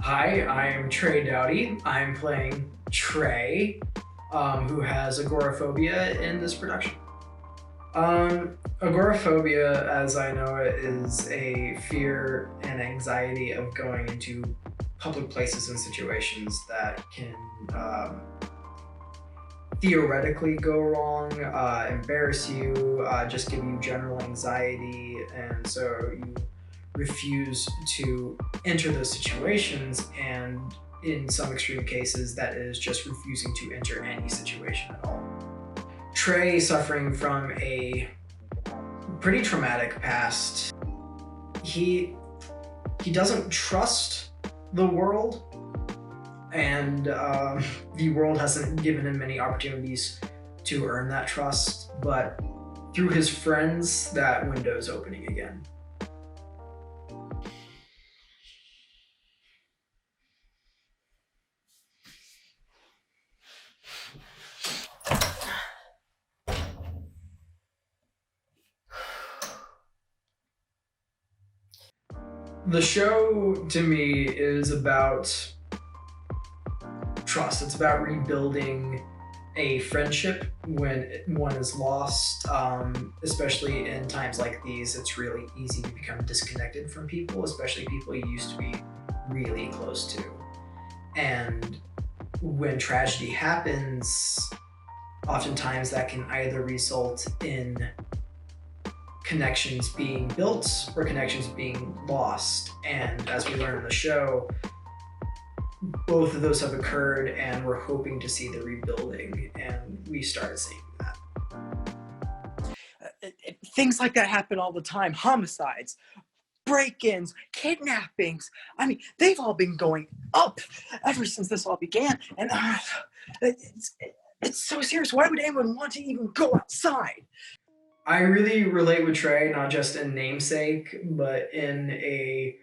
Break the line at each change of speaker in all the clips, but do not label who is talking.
Hi, I'm Trey Doughty. I'm playing Trey, who has agoraphobia in this production. Agoraphobia, as I know it, is a fear and anxiety of going into public places and situations that can theoretically go wrong, embarrass you, just give you general anxiety, and so you refuse to enter those situations, and in some extreme cases that is just refusing to enter any situation at all. Trey, suffering from a pretty traumatic past, he doesn't trust the world, and the world hasn't given him many opportunities to earn that trust, but through his friends that window's opening again. The show, to me, is about trust. It's about rebuilding a friendship when one is lost, especially in times like these. It's really easy to become disconnected from people, especially people you used to be really close to. And when tragedy happens, oftentimes that can either result in connections being built or connections being lost. And as we learn in the show, both of those have occurred, and we're hoping to see the rebuilding, and we start seeing that.
Things like that happen all the time. Homicides, break-ins, kidnappings. I mean, they've all been going up ever since this all began. And it's so serious. Why would anyone want to even go outside?
I really relate with Trey, not just in namesake, but in a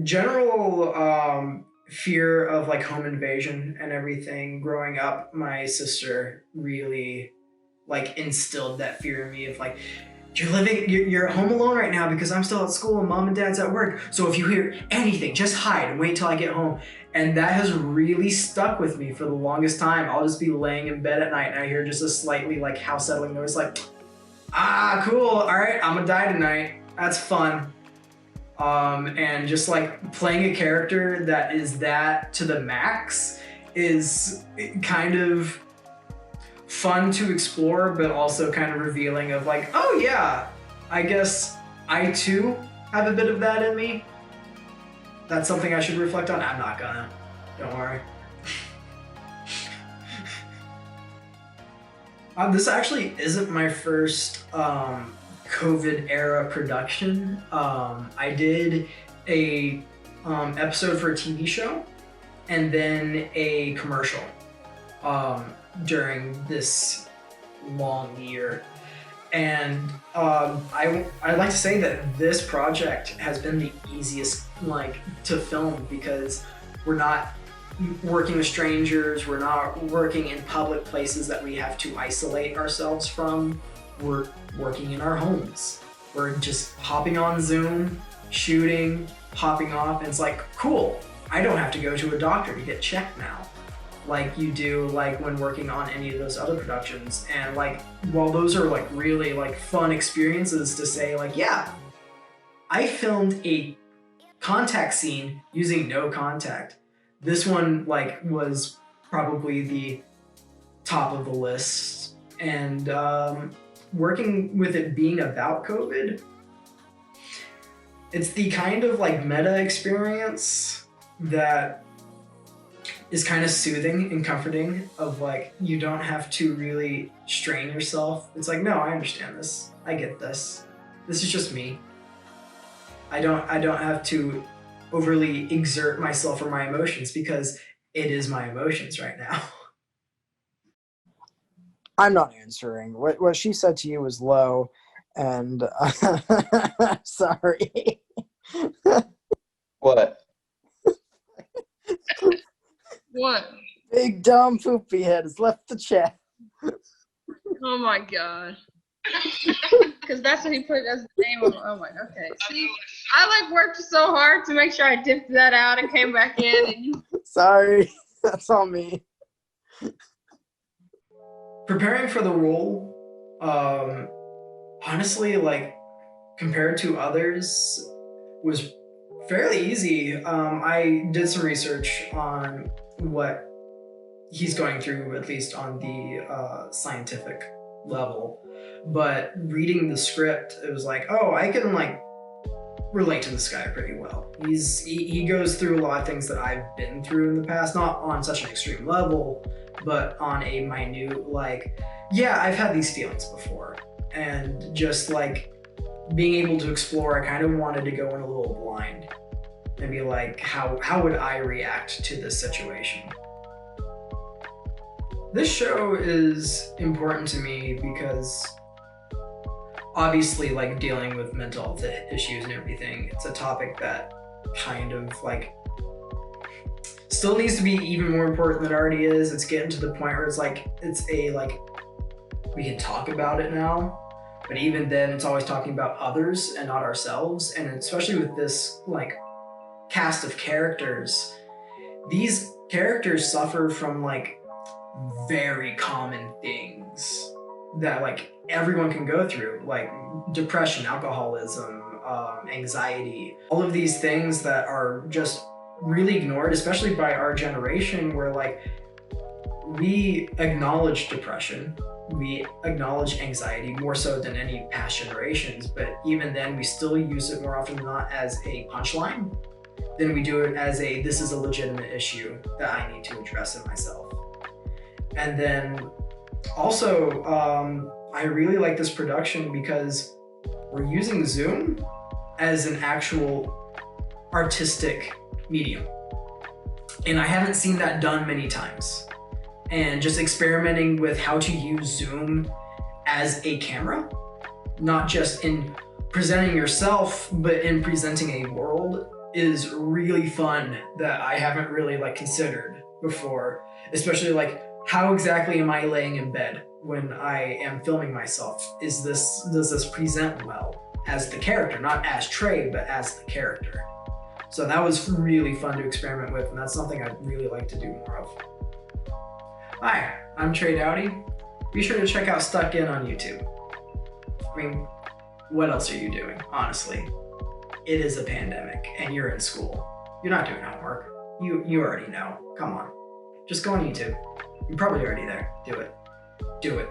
general fear of like home invasion and everything. Growing up, my sister really like instilled that fear in me of like, you're at home alone right now because I'm still at school and mom and dad's at work. So if you hear anything, just hide and wait till I get home. And that has really stuck with me for the longest time. I'll just be laying in bed at night and I hear just a slightly like house settling noise, like, cool, all right, I'm gonna die tonight. That's fun. And just like playing a character that is that to the max is kind of fun to explore, but also kind of revealing of like, oh yeah, I guess I too have a bit of that in me. That's something I should reflect on. I'm not gonna, don't worry. This actually isn't my first COVID era production. I did a episode for a TV show and then a commercial during this long year. And I'd like to say that this project has been the easiest like to film because we're not working with strangers, we're not working in public places that we have to isolate ourselves from. We're working in our homes. We're just hopping on Zoom, shooting, hopping off, and it's like, cool, I don't have to go to a doctor to get checked now, like you do like when working on any of those other productions. And like, while those are like really like fun experiences to say like, yeah, I filmed a contact scene using no contact. This one like was probably the top of the list. And working with it being about COVID, it's the kind of like meta experience that is kind of soothing and comforting of like, you don't have to really strain yourself. It's like, no, I understand this. I get this. This is just me. I don't have to overly exert myself or my emotions because it is my emotions right now.
I'm not answering. What she said to you was low, and sorry.
What?
What?
Big dumb poopy head has left the chat.
Oh my god. Because that's what he put as the name of. Oh my. Okay. See, I like worked so hard to make sure I dipped that out and came back in, and you.
Sorry, that's on me.
Preparing for the role, honestly, like compared to others, was fairly easy. I did some research on what he's going through, at least on the scientific level. But reading the script, it was like, oh, I can like relate to this guy pretty well. He goes through a lot of things that I've been through in the past, not on such an extreme level, but on a minute, like, yeah, I've had these feelings before. And just like being able to explore, I kind of wanted to go in a little blind and be like, how would I react to this situation? This show is important to me because obviously, like, dealing with mental health issues and everything, it's a topic that kind of like still needs to be even more important than it already is. It's getting to the point where it's like, we can talk about it now, but even then it's always talking about others and not ourselves. And especially with this like cast of characters, these characters suffer from like very common things that like everyone can go through, like depression, alcoholism, anxiety, all of these things that are just really ignored, especially by our generation, where like we acknowledge depression, we acknowledge anxiety more so than any past generations, but even then we still use it more often than not as a punchline than we do it as a, this is a legitimate issue that I need to address in myself. And then also, I really like this production because we're using Zoom as an actual artistic medium. And I haven't seen that done many times. And just experimenting with how to use Zoom as a camera, not just in presenting yourself, but in presenting a world, is really fun that I haven't really like considered before. Especially like, how exactly am I laying in bed when I am filming myself? Does this present well as the character, not as Trey, but as the character? So that was really fun to experiment with, and that's something I'd really like to do more of. Hi, I'm Trey Doughty. Be sure to check out Stuck In on YouTube. I mean, what else are you doing, honestly? It is a pandemic, and you're in school. You're not doing homework. You already know. Come on. Just go on YouTube. You're probably already there. Do it. Do it.